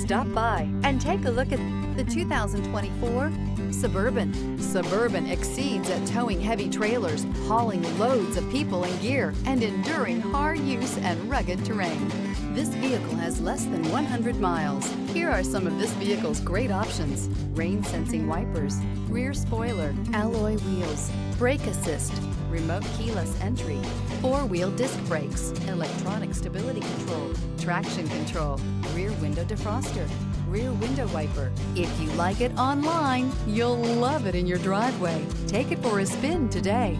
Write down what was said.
Stop by and take a look at the 2024 Suburban. Suburban exceeds at towing heavy trailers, hauling loads of people and gear, and enduring hard use and rugged terrain. This vehicle has less than 100 miles. Here are some of this vehicle's great options: rain-sensing wipers, rear spoiler, alloy wheels, brake assist, remote keyless entry, four-wheel disc brakes, electronic stability control, traction control, rear window defroster, rear window wiper. If you like it online, you'll love it in your driveway. Take it for a spin today.